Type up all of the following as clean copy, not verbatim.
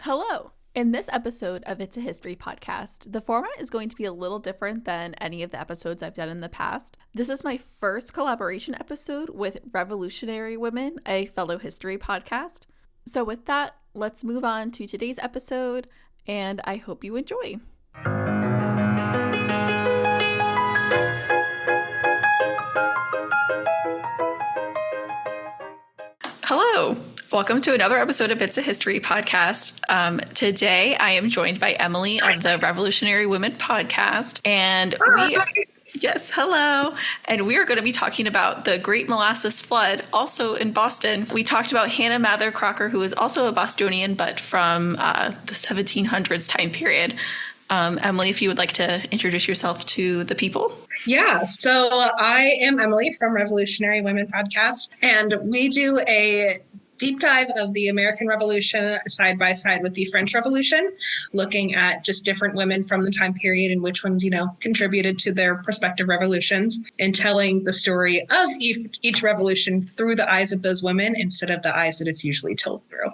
Hello! In this episode of It's a History podcast, the format is going to be a little different than any of the episodes I've done in the past. This is my first collaboration episode with Revolutionary Women, a fellow history podcast. So with that, let's move on to today's episode, and I hope you enjoy. Hello! Welcome to another episode of It's a History podcast. Today, I am joined by Emily of the Revolutionary Women podcast, and yes, hello. And we are going to be talking about the Great Molasses Flood, also in Boston. We talked about Hannah Mather Crocker, who is also a Bostonian, but from the 1700s time period. Emily, if you would like to introduce yourself to the people. Yeah, so I am Emily from Revolutionary Women podcast, and we do a deep dive of the American Revolution side by side with the French Revolution, looking at just different women from the time period and which ones, contributed to their respective revolutions, and telling the story of each revolution through the eyes of those women instead of the eyes that it's usually told through.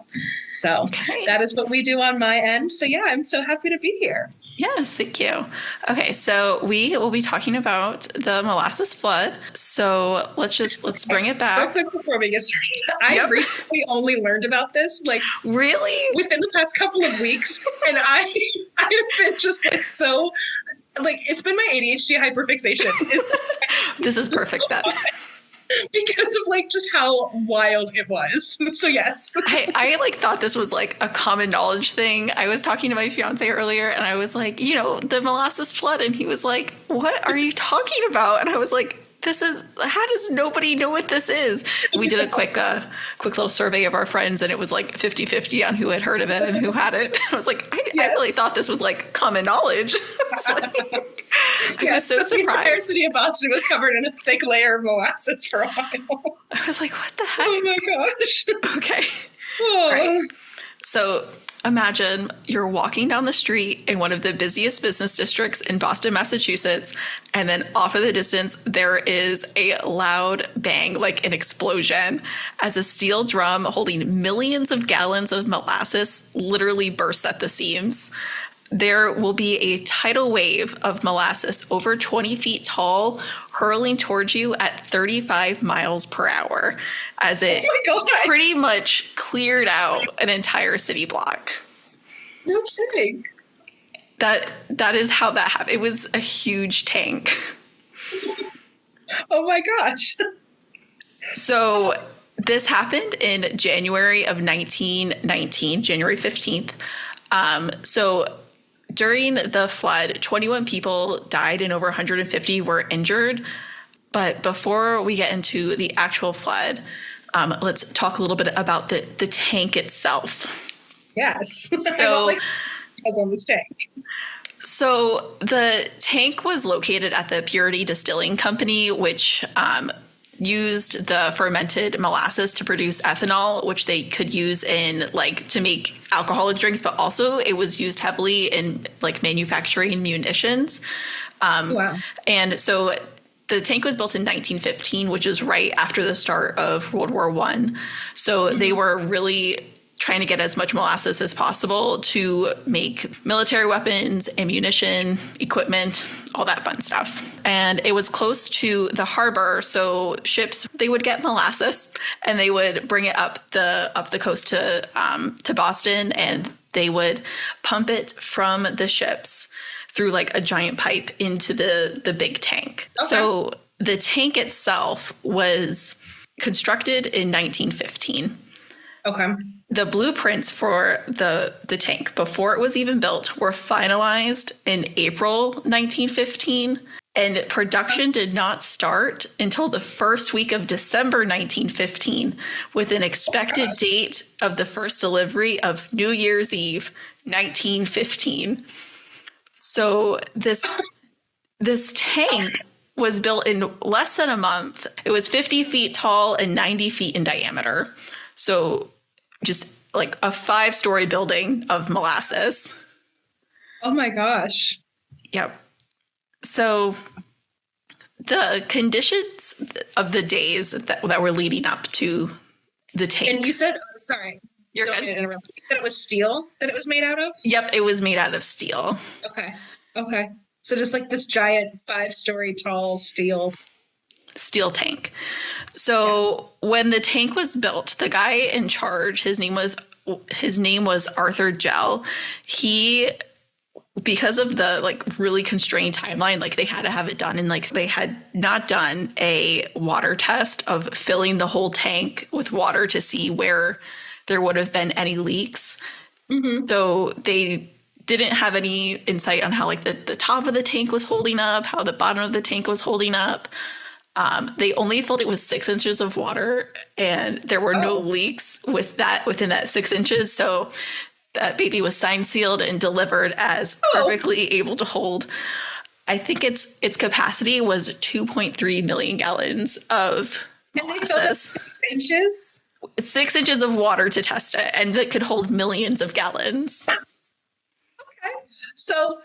So That is what we do on my end. So yeah, I'm so happy to be here. Yes, thank you. Okay, so we will be talking about the Molasses Flood. So let's bring it back. Real quick before we get started, I recently only learned about this, really within the past couple of weeks, and I have been just so it's been my ADHD hyperfixation. This is perfect then. Because of just how wild it was. So yes. I thought this was a common knowledge thing. I was talking to my fiance earlier and I was like, the Molasses Flood. And he was like, what are you talking about? And I was like, how does nobody know what this is? And we did a quick little survey of our friends, and it was 50-50 on who had heard of it and who hadn't. I was like, I really thought this was common knowledge. I was so surprised. The entire city of Boston was covered in a thick layer of molasses for a while. I was like, what the heck? Oh my gosh. Okay. Oh. Right. So imagine you're walking down the street in one of the busiest business districts in Boston, Massachusetts, and then off in the distance, there is a loud bang, like an explosion, as a steel drum holding millions of gallons of molasses literally bursts at the seams. There will be a tidal wave of molasses over 20 feet tall, hurling towards you at 35 miles per hour as it pretty much cleared out an entire city block. No kidding. That is how that happened. It was a huge tank. Oh my gosh. So this happened in January of 1919, January 15th. So during the flood, 21 people died and over 150 were injured. But before we get into the actual flood, let's talk a little bit about the tank itself. Yes. So, on this tank. So the tank was located at the Purity Distilling Company, which used the fermented molasses to produce ethanol, which they could use in to make alcoholic drinks, but also it was used heavily in manufacturing munitions. Wow. And so the tank was built in 1915, which is right after the start of World War I. So they were really trying to get as much molasses as possible to make military weapons, ammunition, equipment, all that fun stuff. And it was close to the harbor, so ships, they would get molasses and they would bring it up the coast to Boston, and they would pump it from the ships through a giant pipe into the big tank. Okay. So the tank itself was constructed in 1915. Okay. The blueprints for the tank before it was even built were finalized in April 1915, and production did not start until the first week of December 1915, with an expected date of the first delivery of New Year's Eve 1915. So this tank was built in less than a month. It was 50 feet tall and 90 feet in diameter. So just a 5-story building of molasses. Oh my gosh. Yep. So the conditions of the days that were leading up to the tank. And you said, sorry, You're Don't good. mean to interrupt. You said it was steel that it was made out of? Yep, it was made out of steel. Okay. Okay. So just like this giant 5-story tall steel. Tank. So when the tank was built, the guy in charge, his name was Arthur Gell. He, because of the like really constrained timeline, like they had to have it done, and like they had not done a water test of filling the whole tank with water to see where there would have been any leaks. Mm-hmm. So they didn't have any insight on how like the top of the tank was holding up, how the bottom of the tank was holding up. They only filled it with 6 inches of water, and there were no leaks within that 6 inches. So that baby was signed, sealed, and delivered as perfectly able to hold. I think its capacity was 2.3 million gallons of molasses. And they filled it 6 inches? 6 inches of water to test it, and that could hold millions of gallons. Okay. So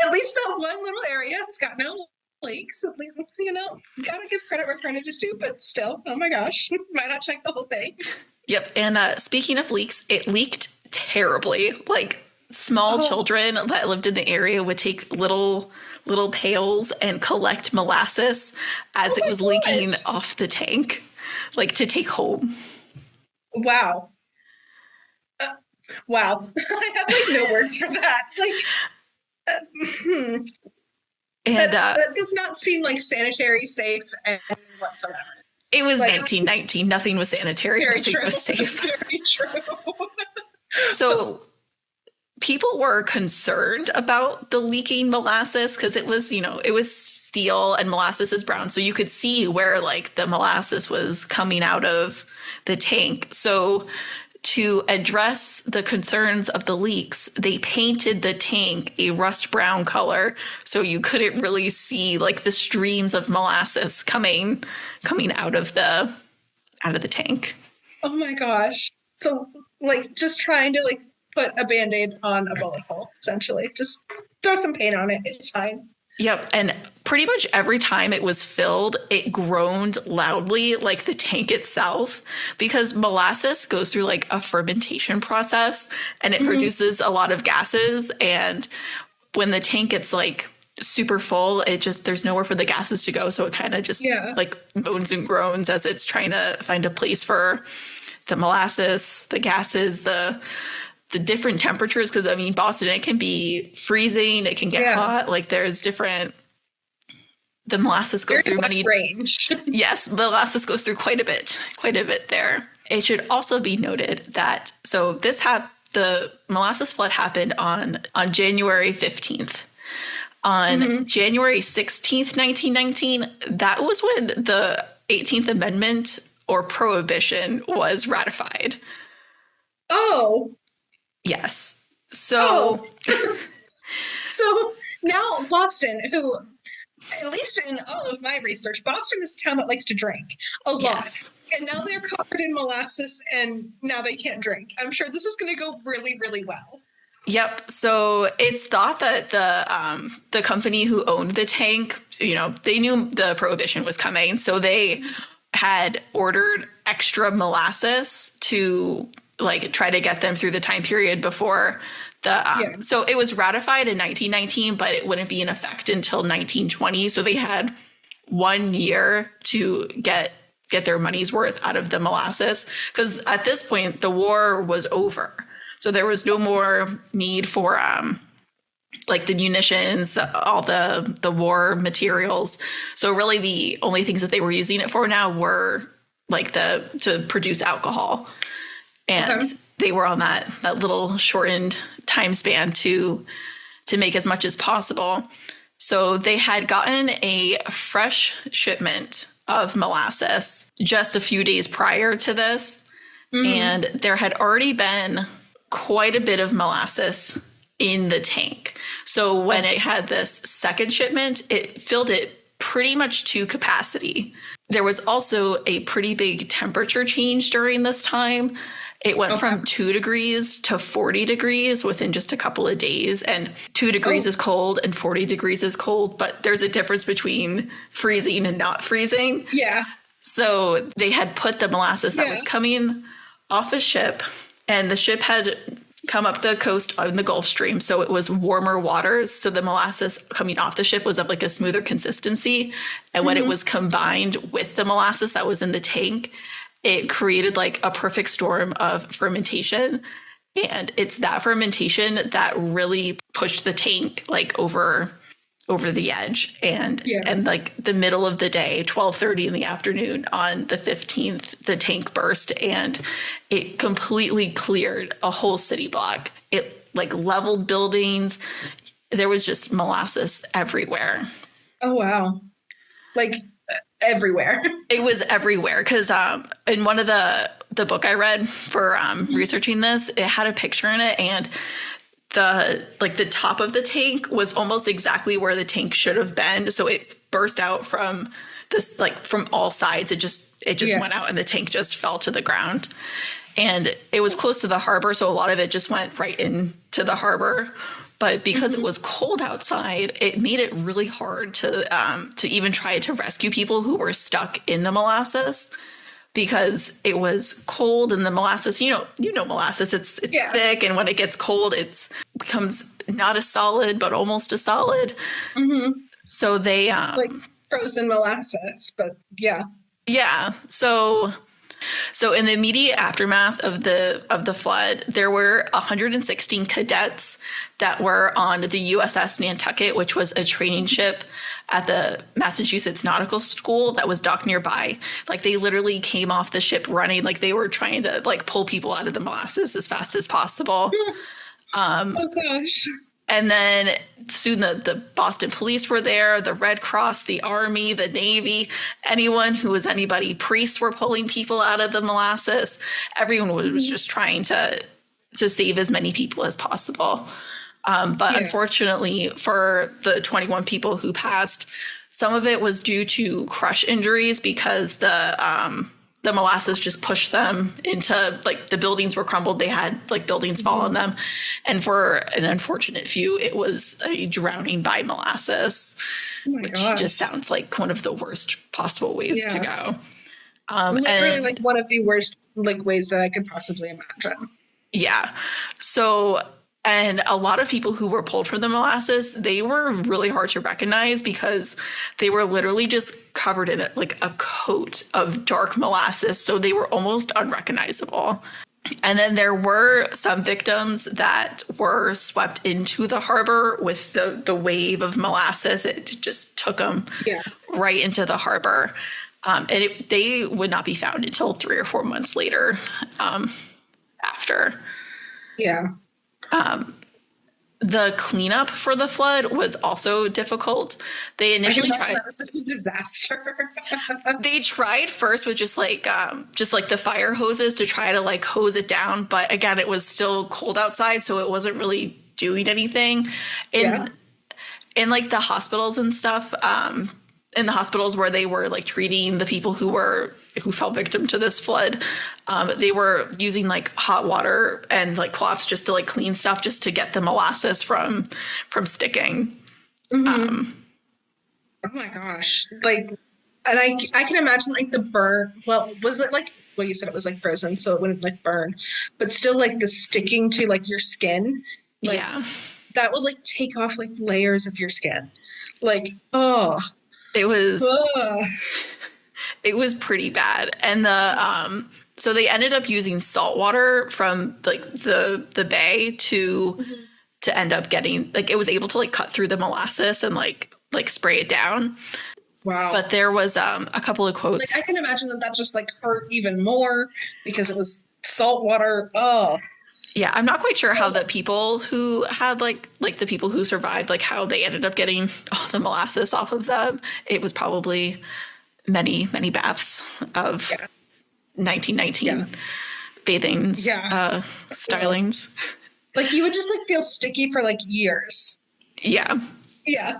at least that one little area has got no leaks. At least, gotta give credit where credit is due, but still, oh my gosh, might not check the whole thing. Yep. And speaking of leaks, it leaked terribly. Like small children that lived in the area would take little pails and collect molasses as it was leaking off the tank, like to take home. Wow. Wow. I have like no words for that. Like, and that does not seem like sanitary, safe, and whatsoever. It was like, 1919. Nothing was sanitary. Nothing was safe. Very true. So people were concerned about the leaking molasses because it was, it was steel and molasses is brown. So you could see where like the molasses was coming out of the tank. So to address the concerns of the leaks, they painted the tank a rust brown color, so you couldn't really see like the streams of molasses coming out of the tank. Oh my gosh! So like just trying to like put a Band-Aid on a bullet hole, essentially. Just throw some paint on it; it's fine. Yep, and pretty much every time it was filled, it groaned loudly like the tank itself, because molasses goes through like a fermentation process and it produces a lot of gases. And when the tank gets like super full, there's nowhere for the gases to go. So it kind of just like moans and groans as it's trying to find a place for the molasses, the gases, the different temperatures, because I mean, Boston, it can be freezing, it can get hot. Like there's different. The molasses goes through many range. Yes, molasses goes through quite a bit there. It should also be noted that the molasses flood happened on January 15th. On January 16th, 1919, that was when the 18th Amendment or Prohibition was ratified. Oh. Yes. So, so now Boston, who, at least in all of my research, Boston is a town that likes to drink a lot. Yes. And now they're covered in molasses and now they can't drink. I'm sure this is going to go really, really well. Yep. So it's thought that the company who owned the tank, they knew the prohibition was coming. So they had ordered extra molasses to like try to get them through the time period before so it was ratified in 1919, but it wouldn't be in effect until 1920. So they had 1 year to get their money's worth out of the molasses, because at this point the war was over. So there was no more need for like the munitions, all the war materials. So really the only things that they were using it for now were like to produce alcohol. And they were on that little shortened time span to make as much as possible. So they had gotten a fresh shipment of molasses just a few days prior to this. And there had already been quite a bit of molasses in the tank. So when it had this second shipment, it filled it pretty much to capacity. There was also a pretty big temperature change during this time. It went from 2 degrees to 40 degrees within just a couple of days. And 2 degrees is cold and 40 degrees is cold. But there's a difference between freezing and not freezing. Yeah. So they had put the molasses that was coming off a ship And the ship had come up the coast in the Gulf Stream, so it was warmer waters. So the molasses coming off the ship was of like a smoother consistency. And when it was combined with the molasses that was in the tank, it created like a perfect storm of fermentation. And it's that fermentation that really pushed the tank like over the edge. And like the middle of the day, 12:30 in the afternoon on the 15th, the tank burst and it completely cleared a whole city block. It like leveled buildings. There was just molasses everywhere. Oh, wow. Like everywhere. It was everywhere because in one of the book I read for researching this, it had a picture in it, and the top of the tank was almost exactly where the tank should have been. So it burst out from this, like from all sides. It just went out and the tank just fell to the ground. And it was close to the harbor, so a lot of it just went right into the harbor. But because it was cold outside, it made it really hard to even try to rescue people who were stuck in the molasses, because it was cold and the molasses, you know molasses, it's thick, and when it gets cold, it becomes not a solid, but almost a solid. So they like frozen molasses, but yeah. So in the immediate aftermath of the flood, there were 116 cadets that were on the USS Nantucket, which was a training ship at the Massachusetts Nautical School that was docked nearby. Like they literally came off the ship running, like they were trying to like pull people out of the molasses as fast as possible. Oh gosh. And then soon the Boston police were there, the Red Cross, the Army, the Navy, anyone who was anybody. Priests were pulling people out of the molasses. Everyone was just trying to save as many people as possible. But unfortunately for the 21 people who passed, some of it was due to crush injuries because the molasses just pushed them into, like, the buildings were crumbled. They had like buildings fall on them. And for an unfortunate few, it was a drowning by molasses, which just sounds like one of the worst possible ways to go. Literally like one of the worst like ways that I could possibly imagine. Yeah. So, and a lot of people who were pulled from the molasses, they were really hard to recognize because they were literally just covered in like a coat of dark molasses. So they were almost unrecognizable. And then there were some victims that were swept into the harbor with the wave of molasses. It just took them right into the harbor. And they would not be found until 3 or 4 months later after. Yeah. The cleanup for the flood was also difficult. They initially tried. It was just a disaster. They tried first with just like the fire hoses to try to like hose it down, but again, it was still cold outside, so it wasn't really doing anything. In like the hospitals and stuff, in the hospitals where they were like treating the people who fell victim to this flood, they were using like hot water and like cloths just to like clean stuff, just to get the molasses from sticking. Oh my gosh. Like, and I can imagine like the burn. Well, was it like, well, you said it was like frozen, so it wouldn't like burn, but still like the sticking to like your skin. Like, that would like take off like layers of your skin. Like, it was pretty bad. And so they ended up using salt water from like the bay to end up getting, like, it was able to like cut through the molasses and like spray it down. Wow. But there was a couple of quotes. Like, I can imagine that just like hurt even more because it was salt water. Oh. Yeah, I'm not quite sure how the people who had like the people who survived, like how they ended up getting all the molasses off of them. It was probably many, many baths of 1919 bathing stylings. Like you would just like feel sticky for like years. Yeah. Yeah.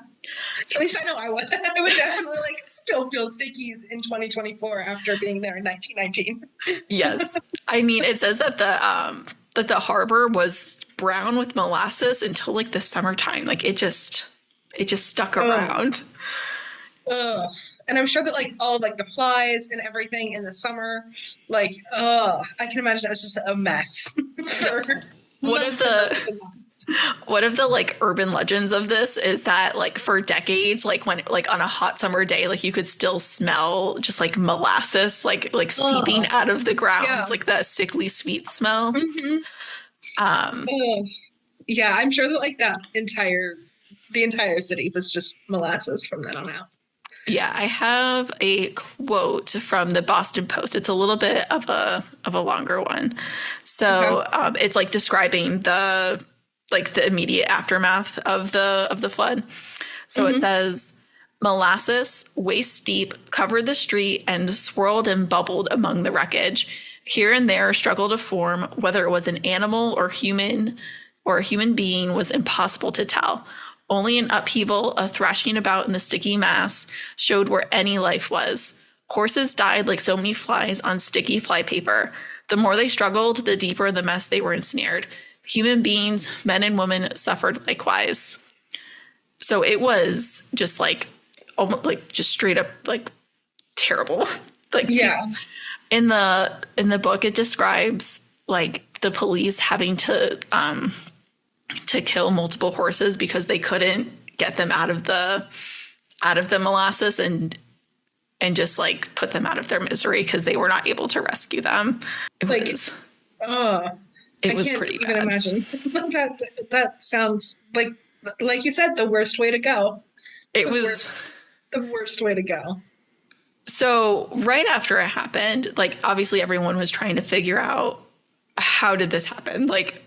At least I know I would. I would definitely like still feel sticky in 2024 after being there in 1919. Yes. I mean, it says that the harbor was brown with molasses until like the summertime. Like it just stuck around. Ugh. And I'm sure that like all like the flies and everything in the summer, like, I can imagine it's just a mess. For One of months and months the and months. one of the like urban legends of this is that like for decades, like when like on a hot summer day, like you could still smell just like molasses like seeping out of the ground, Yeah. like that sickly sweet smell. Mm-hmm. Um, Oh, yeah, I'm sure that like the entire city was just molasses from then on out. yeah, I have a quote from the Boston Post. It's a little bit of a longer one. So Okay. it's like describing the immediate aftermath of the flood. So it Mm-hmm. says molasses waist deep covered the street and swirled and bubbled among the wreckage. Here and there struggled to form whether it was an animal or a human being was impossible to tell. Only an upheaval, a thrashing about in the sticky mass, showed where any life was. Horses died like so many flies on sticky flypaper. The more they struggled, the deeper the mess they were ensnared. Human beings, men and women, suffered likewise. So it was just like almost like just straight up like terrible. Like Yeah. in the book, it describes like the police having to kill multiple horses because they couldn't get them out of the molasses and just like put them out of their misery because they were not able to rescue them. It Like, was I can't pretty even bad. imagine. That sounds like you said, the worst way to go. It The was worst, the worst way to go. so right after it happened, like obviously everyone was trying to figure out how did this happen? Like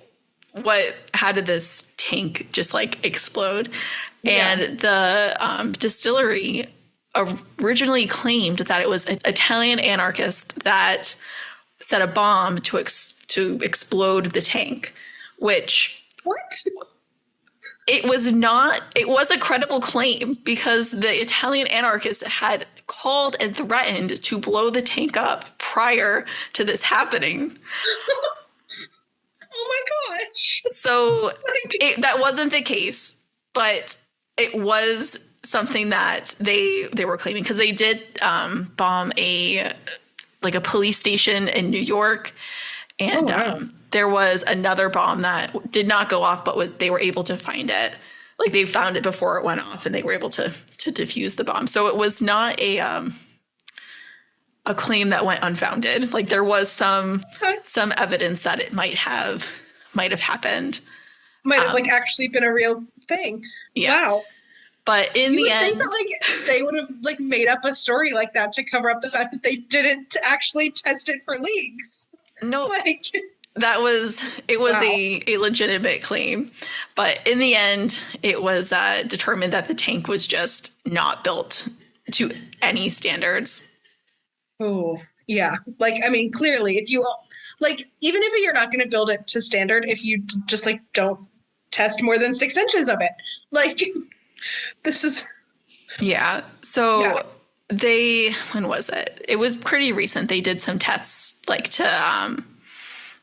how did this tank just like explode? Yeah. And the distillery originally claimed that it was an Italian anarchist that set a bomb to explode the tank, which What? it was not. It was a credible claim because the Italian anarchists had called and threatened to blow the tank up prior to this happening. Oh my gosh. So Like, that wasn't the case, but it was something that they were claiming because they did bomb a police station in New York, and wow. there was another bomb that did not go off, but they were able to find it. Like they found it before it went off, and they were able to defuse the bomb. So it was not a claim that went unfounded. Like there was some evidence that it might have happened. Might have like actually been a real thing. Yeah. Wow. But in You the would end, think that like they would have like made up a story like that to cover up the fact that they didn't actually test it for leaks. no, Like, it was Wow. a legitimate claim. But in the end, it was determined that the tank was just not built to any standards. oh yeah. Like, I mean, clearly, if you like, even if you're not going to build it to standard, if you just like don't test more than 6 inches of it, like, this is Yeah. So Yeah. when was it? It was pretty recent. They did some tests like to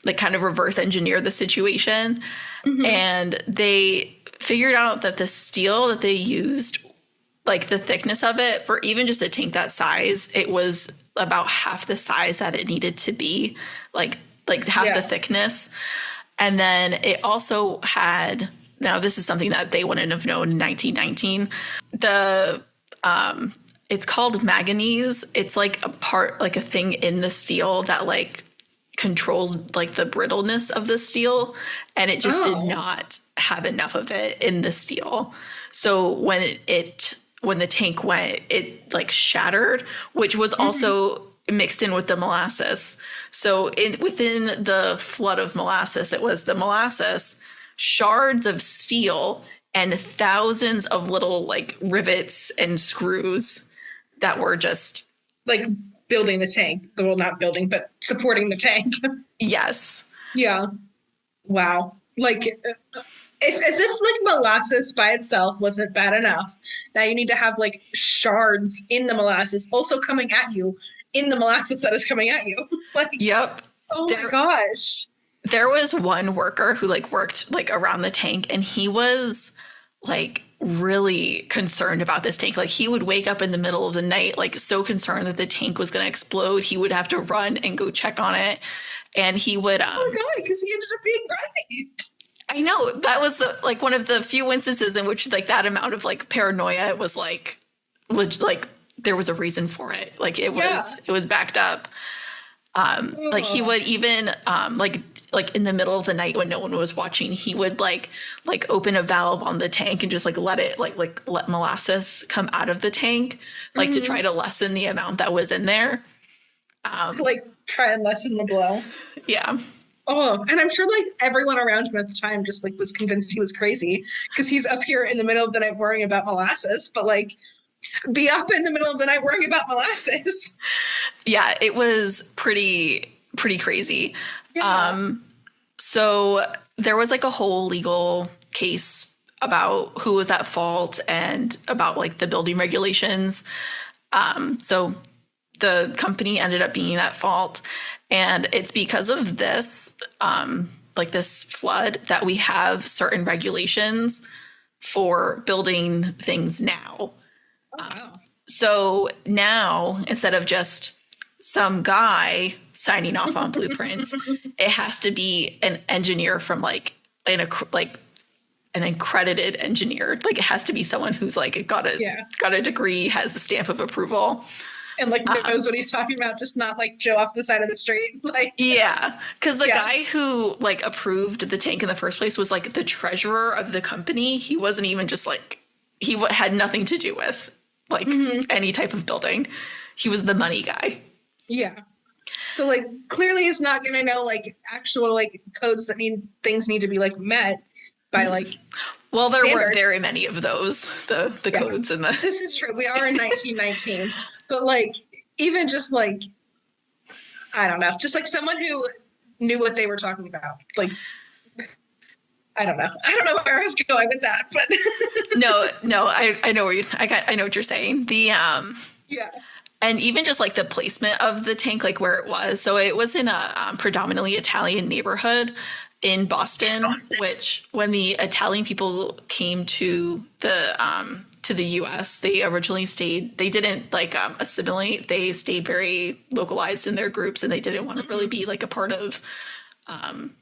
like kind of reverse engineer the situation. And they figured out that the steel that they used, like the thickness of it for even just a tank that size, it was about half the size that it needed to be, like half Yeah. the thickness. And then it also had, now this is something that they wouldn't have known in 1919. It's called manganese. It's like a thing in the steel that like controls like the brittleness of the steel, and it just did not have enough of it in the steel. So when the tank went, it like shattered, which was also mixed in with the molasses. So within the flood of molasses, it was the molasses, shards of steel, and thousands of little like rivets and screws that were just like building the tank. Well, not building, but supporting the tank. yes. Yeah. Wow. Like, as if like molasses by itself wasn't bad enough, now you need to have like shards in the molasses also coming at you in the molasses that is coming at you. Like, Yep. oh my gosh. There was one worker who like worked like around the tank, and he was like really concerned about this tank. Like, he would wake up in the middle of the night, like, so concerned that the tank was going to explode. He would have to run and go check on it. And he would, oh my God, because he ended up being right. I know, that was one of the few instances in which, like, that amount of, like, paranoia, it was like there was a reason for it. Like, it was backed up. Like, he would even, like in the middle of the night when no one was watching, he would like open a valve on the tank and just like let it let molasses come out of the tank, like to try to lessen the amount that was in there. To like try and lessen the blow. Yeah. Oh, and I'm sure like everyone around him at the time just like was convinced he was crazy because he's up here in the middle of the night worrying about molasses, but like be up in the middle of the night worrying about molasses. Yeah, it was pretty crazy. Yeah. So there was like a whole legal case about who was at fault and about like the building regulations. So the company ended up being at fault, and it's because of this, like this flood, that we have certain regulations for building things now. Oh, wow. So now, instead of just some guy signing off on blueprints, it has to be an engineer from like an accredited engineer. Like, it has to be someone who's like got a degree, has the stamp of approval, and like knows what he's talking about, just not like Joe off the side of the street. Like, yeah, because the guy who like approved the tank in the first place was like the treasurer of the company. He wasn't even just like had nothing to do with like any type of building. He was the money guy. Yeah. So like clearly he's not going to know like actual like codes that things need to be like met by like. Well, there standards. weren't very many of those, the codes in the. This is true. We are in 1919, but like even just like, I don't know, just like someone who knew what they were talking about. Like, I don't know where I was going with that, but no, I know I know what you're saying. The yeah. And even just like the placement of the tank, like where it was. So it was in a predominantly Italian neighborhood in Boston, which when the Italian people came to the U.S., they originally stayed. They didn't like assimilate. They stayed very localized in their groups, and they didn't want to really be like a part of.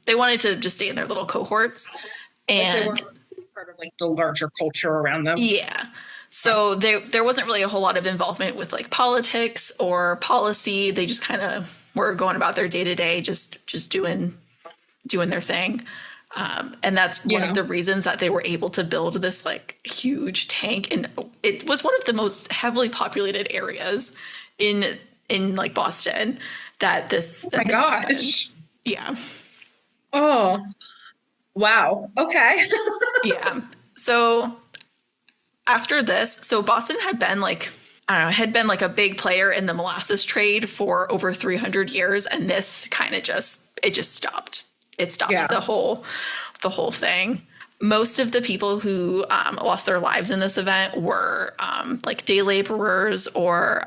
They wanted to just stay in their little cohorts, and like they weren't part of like the larger culture around them. Yeah. So there wasn't really a whole lot of involvement with like politics or policy. They just kind of were going about their day to day, just doing their thing. And that's one of the reasons that they were able to build this like huge tank. And it was one of the most heavily populated areas in like Boston that this. Oh my gosh. Yeah. Oh, wow. Okay. Yeah. So after this, so Boston had been like, I don't know, had been like a big player in the molasses trade for over 300 years. And this kind of just stopped. It stopped the whole thing. Most of the people who lost their lives in this event were like day laborers or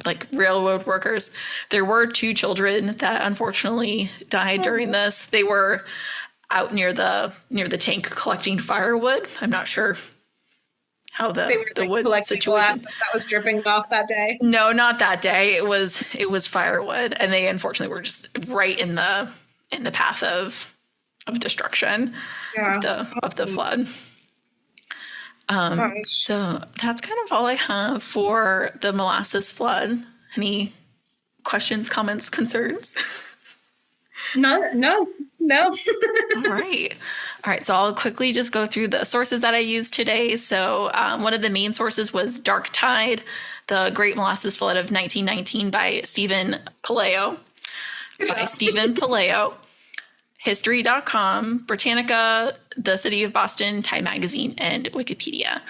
like railroad workers. There were 2 children that unfortunately died during this. They were out near the tank collecting firewood. I'm not sure how the wood situation that was dripping off that day. No, not that day. It was firewood, and they unfortunately were just right in the path of destruction of the flood. So that's kind of all I have for the molasses flood. Any questions, comments, concerns? No. All right. So I'll quickly just go through the sources that I used today. So one of the main sources was Dark Tide, the Great Molasses Flood of 1919 by Stephen Puleo. History.com, Britanica, the City of Boston, Time Magazine, and Wikipedia.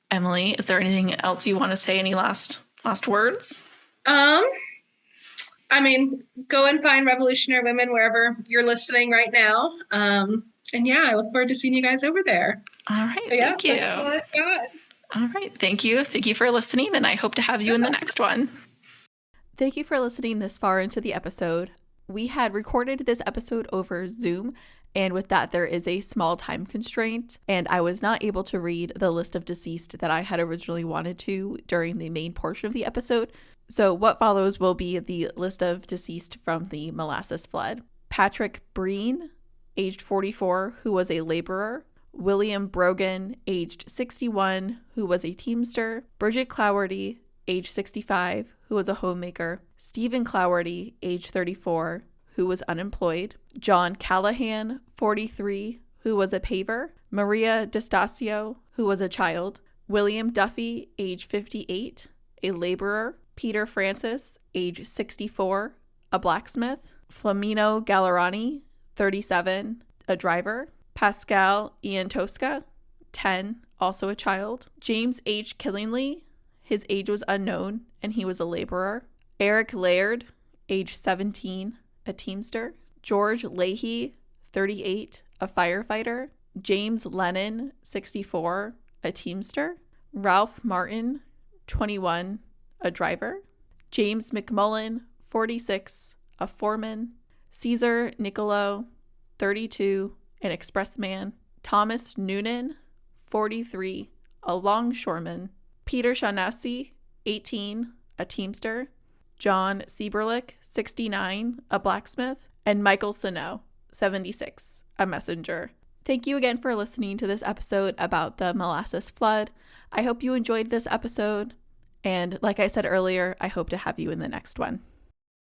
Emily, is there anything else you want to say? Any last words? I mean, go and find Revolutionary Women wherever you're listening right now. And yeah, I look forward to seeing you guys over there. All right. Thank you. That's what I got. All right. Thank you. Thank you for listening, and I hope to have you in the next one. Thank you for listening this far into the episode. We had recorded this episode over Zoom, And with that, there is a small time constraint, and I was not able to read the list of deceased that I had originally wanted to during the main portion of the episode. So what follows will be the list of deceased from the Molasses Flood. Patrick Breen, aged 44, who was a laborer. William Brogan, aged 61, who was a teamster. Bridget Clowerty, aged 65, who was a homemaker. Stephen Clowerty, aged 34, who was unemployed. John Callahan, 43, who was a paver. Maria D'Estacio, who was a child. William Duffy, age 58, a laborer. Peter Francis, age 64, a blacksmith. Flamino Gallerani, 37, a driver. Pascal Ian Tosca, 10, also a child. James H. Killingly, his age was unknown, and he was a laborer. Eric Laird, age 17, a teamster. George Leahy, 38, a firefighter. James Lennon, 64, a teamster. Ralph Martin, 21, a driver. James McMullen, 46, a foreman. Caesar Nicolo, 32, an expressman. Thomas Noonan, 43, a longshoreman. Peter Shaughnessy, 18, a teamster. John Sieberlich, 69, a blacksmith. And Michael Sano, 76, a messenger. Thank you again for listening to this episode about the Molasses Flood. I hope you enjoyed this episode. And like I said earlier, I hope to have you in the next one.